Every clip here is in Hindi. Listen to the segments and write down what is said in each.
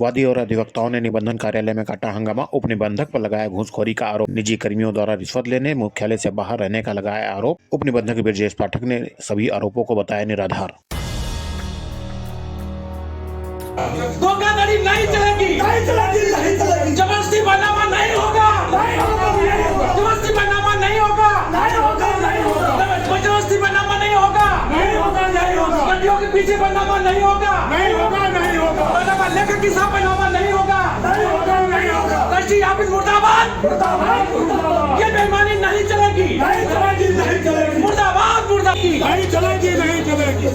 वादी और अधिवक्ताओं ने निबंधन कार्यालय में काटा हंगामा। उप निबंधक पर लगाया घूसखोरी का आरोप। निजी कर्मियों द्वारा रिश्वत लेने, मुख्यालय से बाहर रहने का लगाया आरोप। उप निबंधक ब्रजेश पाठक ने सभी आरोपों को बताया निराधार। धोखाधड़ी नहीं चलेगी, नहीं चलेगी, नहीं चलेगी। जबरदस्ती बनावा नहीं होगा, नहीं होगा, नहीं होगा, जबरदस्ती बनावा नहीं होगा, नहीं होगा, नहीं होगा, जबरदस्ती बनावा नहीं होगा, नहीं होगा, नहीं होगा, गड्डियों के पीछे बनावा नहीं होगा, नहीं होगा, नहीं होगा, बनावा लेकर किसा बनावा नहीं होगा, नहीं होगा, नहीं होगा। रजिस्ट्री ऑफिस मुर्दाबाद, मुर्दाबाद, मुर्दाबाद। ये बेईमानी नहीं चलेगी, नहीं चलेगी, नहीं चलेगी, मुर्दाबाद, मुर्दाबाद, नहीं चलेगी, नहीं चलेगी।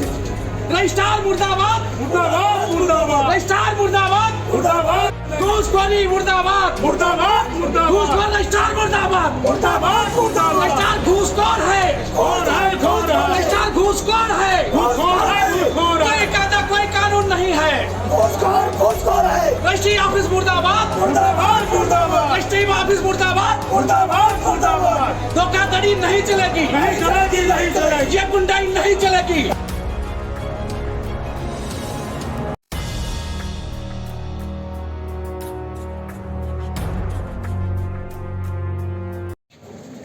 रजिस्ट्रार मुर्दाबाद, मुर्दाबाद, मुर्दाबाद, रजिस्ट्रार मुर्दाबाद, मुर्दाबाद, घूसखोरी मुर्दाबाद, मुर्दाबाद, मुर्दाबाद, घूसखोर रजिस्ट्रार मुर्दाबाद, मुर्दाबाद, मुर्दाबाद। रजिस्ट्रार घूसखोर है, कौन है, कौन है? रजिस्ट्रार घूसखोर है, घूसखोर है, घूसखोर है, कोई कायदा कोई कानून नहीं है। घूसखोर, घूसखोर है। रजिस्ट्री ऑफिस मुर्दाबाद, मुर्दाबाद, मुर्दाबाद, रजिस्ट्री ऑफिस मुर्दाबाद, मुर्दाबाद, मुर्दाबाद। धोखाधड़ी नहीं चलेगी, नहीं चलेगी, नहीं चलेगी। ये गुंडाई नहीं चलेगी।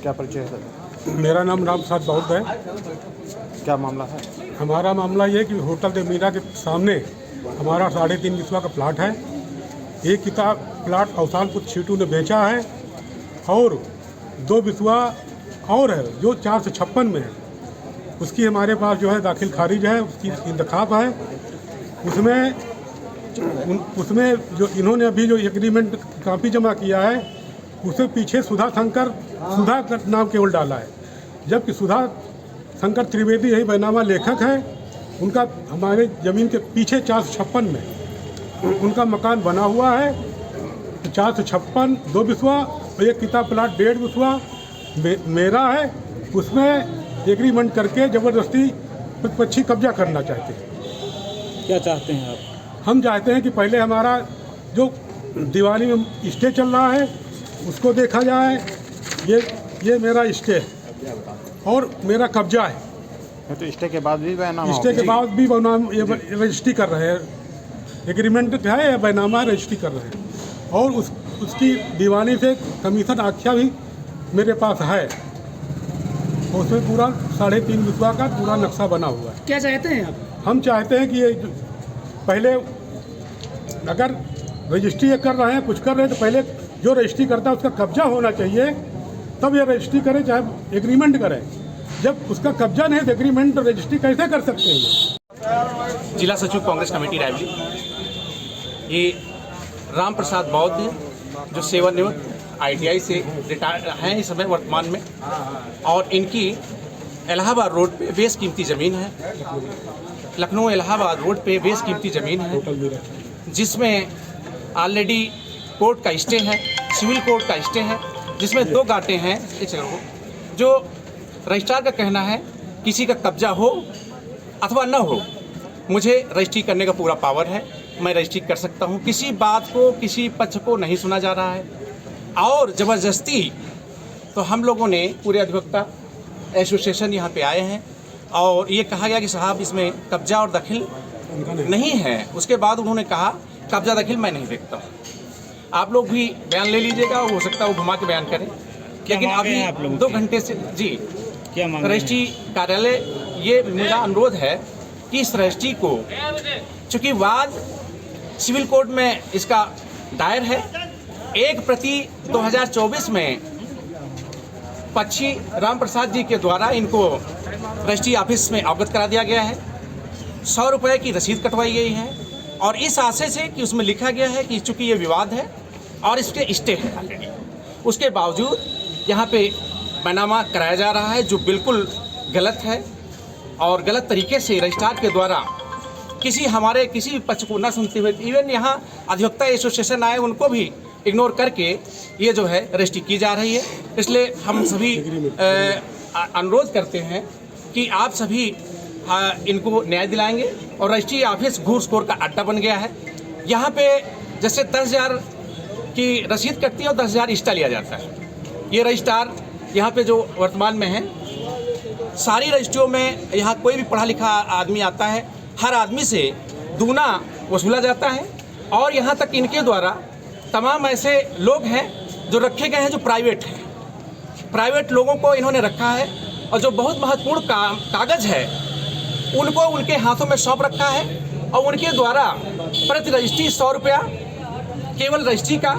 क्या परिचय है सर? मेरा नाम राम प्रसाद बाउत है। क्या मामला है? हमारा मामला ये है कि होटल दे मीरा के सामने हमारा 3.5 बिस्वा का प्लाट है। एक किताब प्लाट अवसानपुर छीटू ने बेचा है और 2 बिस्वा और है जो 456 में है। उसकी हमारे पास जो है दाखिल खारिज है, उसकी इंतखाब है। उसमें जो इन्होंने अभी जो एग्रीमेंट कापी जमा किया है उससे पीछे सुधा नाम केवल डाला है, जबकि सुधा शंकर त्रिवेदी यही बैनामा लेखक है। उनका हमारे ज़मीन के पीछे 456 में उनका मकान बना हुआ है। 456 2 बिस्वा और एक किताब प्लाट 1.5 बिस्वा मेरा है। उसमें एग्रीमेंट करके ज़बरदस्ती प्रतिपक्षी कब्जा करना चाहते हैं। क्या चाहते हैं आप? हम चाहते हैं कि पहले हमारा जो दिवाली में स्टे चल रहा है उसको देखा जाए। ये मेरा स्टे है और मेरा कब्जा है। तो स्टे के बाद भी बैनामा स्टे के बाद भी ये रजिस्ट्री कर रहे हैं। एग्रीमेंट है या बैनामा रजिस्ट्री कर रहे हैं और उसकी दीवानी से कमीशन आख्या भी मेरे पास है। उसमें पूरा 3.5 बिस्वा का पूरा नक्शा बना हुआ है। क्या चाहते हैं आप? हम चाहते हैं कि ये पहले अगर रजिस्ट्री कर रहे हैं, कुछ कर रहे हैं, तो पहले जो रजिस्ट्री करता है उसका कब्जा होना चाहिए, तब ये रजिस्ट्री करें, चाहे एग्रीमेंट करें। जब उसका कब्जा नहीं तो एग्रीमेंट रजिस्ट्री कैसे कर सकते हैं? जिला सचिव कांग्रेस कमेटी रायबली। ये राम प्रसाद बौद्ध जो सेवानिवृत्त ITI से रिटायर हैं इस समय वर्तमान में, और इनकी इलाहाबाद रोड पे बेशकीमती ज़मीन है। लखनऊ इलाहाबाद रोड पे बेशकीमती ज़मीन है जिसमें ऑलरेडी कोर्ट का स्टे है, सिविल कोर्ट का स्टे है, जिसमें 2 गांठें हैं। जो रजिस्ट्रार का कहना है किसी का कब्जा हो अथवा न हो, मुझे रजिस्ट्री करने का पूरा पावर है, मैं रजिस्ट्री कर सकता हूं। किसी बात को, किसी पक्ष को नहीं सुना जा रहा है। और ज़बरदस्ती तो हम लोगों ने पूरे अधिवक्ता एसोसिएशन यहाँ पे आए हैं और ये कहा गया कि साहब इसमें कब्जा और दखल नहीं है। उसके बाद उन्होंने कहा कब्जा दखल मैं नहीं देखता हूँ। आप लोग भी बयान ले लीजिएगा, हो सकता है वो घुमा के बयान करें। लेकिन अभी 2 घंटे से जी क्या मांग रजिस्ट्री कार्यालय, ये मेरा अनुरोध है कि इस रजिस्ट्री को, चूँकि वाद सिविल कोर्ट में इसका दायर है, 1 प्रति 2024 में पक्षी राम प्रसाद जी के द्वारा इनको रजिस्ट्री ऑफिस में अवगत करा दिया गया है। 100 रुपये की रसीद कटवाई गई है और इस आशय से कि उसमें लिखा गया है कि चूँकि ये विवाद है और इसके स्टे है ऑलरेडी, उसके बावजूद यहाँ पे बैनामा कराया जा रहा है, जो बिल्कुल गलत है और गलत तरीके से रजिस्ट्रार के द्वारा हमारे किसी भी पक्ष को न सुनते हुए, इवन यहाँ अधिवक्ता एसोसिएशन आए उनको भी इग्नोर करके ये जो है रजिस्ट्री की जा रही है। इसलिए हम सभी अनुरोध करते हैं कि आप सभी इनको न्याय दिलाएंगे। और रजिस्ट्री ऑफिस घूसखोर का अड्डा बन गया है। यहाँ पे जैसे 10,000 की रसीद कटती है और 10,000 एक्स्ट्रा लिया जाता है। ये रजिस्ट्रार यहाँ पे जो वर्तमान में है, सारी रजिस्ट्रियों में यहाँ कोई भी पढ़ा लिखा आदमी आता है, हर आदमी से दूना वसूला जाता है और यहाँ तक इनके द्वारा तमाम ऐसे लोग हैं जो रखे गए हैं जो प्राइवेट हैं। प्राइवेट लोगों को इन्होंने रखा है और जो बहुत महत्वपूर्ण कागज़ है उनको उनके हाथों में सौंप रखा है और उनके द्वारा प्रति रजिस्ट्री 100 रुपया केवल रजिस्ट्री का,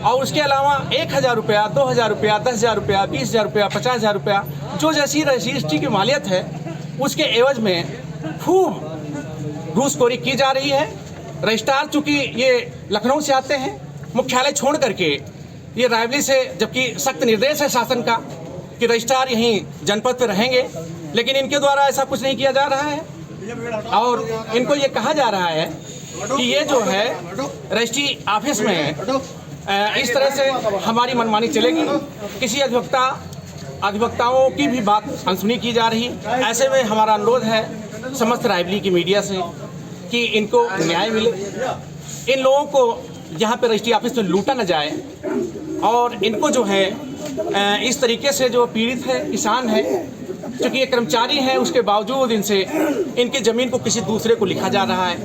और उसके अलावा 1,000 रुपया, 2,000 रुपया, 10,000 रुपया, 20,000 रुपया, 50,000 रुपया, जो जैसी रजिस्ट्री की मालियत है उसके एवज में खूब घूसखोरी की जा रही है। रजिस्ट्रार चूँकि ये लखनऊ से आते हैं, मुख्यालय छोड़ करके ये रायबरेली से, जबकि सख्त निर्देश है शासन का कि रजिस्ट्रार यहीं जनपद पे रहेंगे, लेकिन इनके द्वारा ऐसा कुछ नहीं किया जा रहा है। और इनको ये कहा जा रहा है कि ये जो है रजिस्ट्री ऑफिस में इस तरह से हमारी मनमानी चलेगी, किसी अधिवक्ताओं की भी बात अनसुनी की जा रही। ऐसे में हमारा अनुरोध है समस्त रायबरेली की मीडिया से कि इनको न्याय मिले, इन लोगों को यहाँ पे रजिस्ट्री ऑफिस में लूटा न जाए, और इनको जो है इस तरीके से जो पीड़ित है, किसान है, क्योंकि ये कर्मचारी हैं, उसके बावजूद इनकी ज़मीन को किसी दूसरे को लिखा जा रहा है,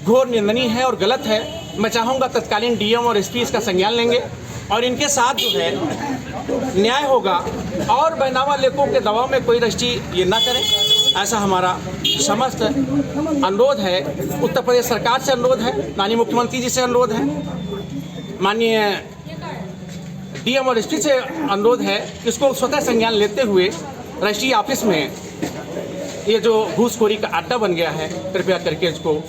घोर निंदनीय है और गलत है। मैं चाहूँगा तत्कालीन डीएम और एसपी इसका संज्ञान लेंगे और इनके साथ जो है न्याय होगा और बैनामा लेखों के दबाव में कोई रजिस्ट्री ये ना करें, ऐसा हमारा समस्त अनुरोध है। उत्तर प्रदेश सरकार से अनुरोध है, माननीय मुख्यमंत्री जी से अनुरोध है, माननीय डीएम और एसपी से अनुरोध है कि इसको स्वतः संज्ञान लेते हुए रजिस्ट्री ऑफिस में ये जो घूसखोरी का अड्डा बन गया है, कृपया करके इसको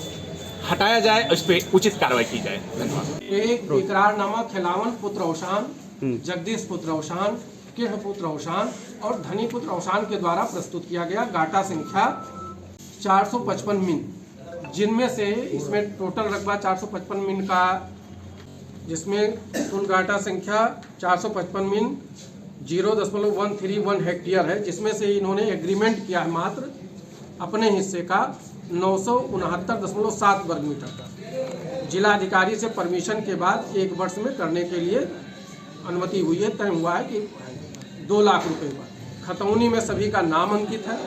हटाया जाए और इस पर उचित कार्रवाई की जाए। धन्यवाद। एक इकरारनामा खिलावन पुत्र अवसान, जगदीश पुत्र अवसान, किर्ण पुत्र अवसान और धनी पुत्र अवसान के द्वारा प्रस्तुत किया गया गाटा संख्या 455 मिन, जिनमें से इसमें टोटल रकबा 455 मिन का, जिसमें कुल गाटा संख्या 455 मिन 0.131 हेक्टेयर है, जिसमें से इन्होंने एग्रीमेंट किया है मात्र अपने हिस्से का 969.7 वर्ग मीटर का। जिला अधिकारी से परमिशन के बाद 1 वर्ष में करने के लिए अनुमति हुई है। तय हुआ है कि 2 लाख रुपए पर। खतौनी में सभी का नाम अंकित है,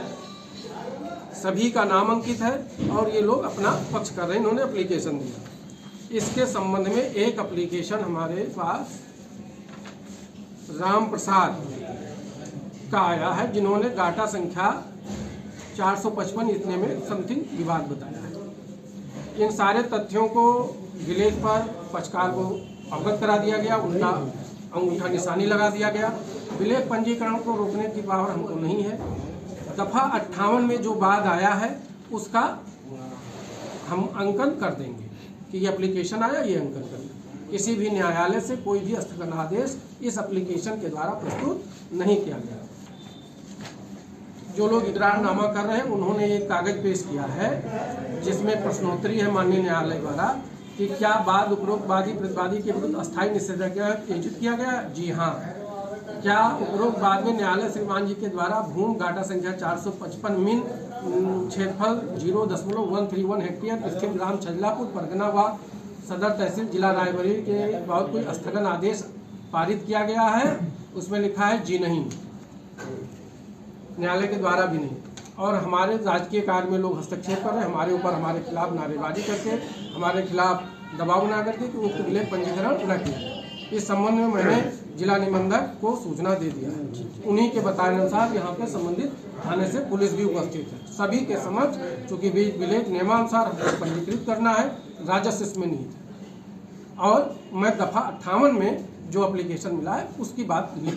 सभी का नाम अंकित है और ये लोग अपना पक्ष कर रहे हैं। इन्होंने एप्लीकेशन दिया। इसके संबंध में एक एप्लीकेशन हमारे पास राम प्रसाद का आया है, जिन्होंने गाटा संख्या 455 इतने में समथिंग विवाद बताया है। इन सारे तथ्यों को विलेज पर पक्षकार को अवगत करा दिया गया, उनका अंगूठा निशानी लगा दिया गया। विलेज पंजीकरण को रोकने की पावर हमको नहीं है। दफा 58 में जो बाद आया है उसका हम अंकन कर देंगे कि ये एप्लीकेशन आया, ये अंकन कर देंगे। किसी भी न्यायालय से कोई भी स्थगन आदेश इस एप्लीकेशन के द्वारा प्रस्तुत नहीं किया गया। जो लोग इकरारनामा कर रहे हैं उन्होंने एक कागज पेश किया है जिसमें प्रश्नोत्तरी है माननीय न्यायालय द्वारा कि क्या बाद उपरोक्त वादी प्रतिवादी के विरुद्ध अस्थायी निषेधाज्ञा आयोजित किया गया? जी हाँ। क्या उपरोक्त बाद में न्यायालय श्रीमान जी के द्वारा भूमि गाटा संख्या 455 मिन क्षेत्रफल 0.131 हेक्टेयर स्थित ग्राम छजलापुर, परगना व सदर तहसील जिला रायबरेली के बहुत कोई स्थगन आदेश पारित किया गया है? उसमें लिखा है जी नहीं, न्यायालय के द्वारा भी नहीं। और हमारे राजकीय कार्य में लोग हस्तक्षेप कर रहे हैं, हमारे ऊपर हमारे खिलाफ नारेबाजी करके, हमारे खिलाफ दबाव बना करके कि उक्त विलेज पंजीकरण न किया। इस संबंध में मैंने जिला निबंधक को सूचना दे दिया है। उन्हीं के बताने अनुसार यहाँ पे संबंधित थाने से पुलिस भी उपस्थित है। सभी के समक्ष, चूँकि विलेज नियमानुसार पंजीकृत करना है, राजस्व इसमें नहीं है। और मैं दफा 58 में जो एप्लीकेशन मिला है उसकी बात नहीं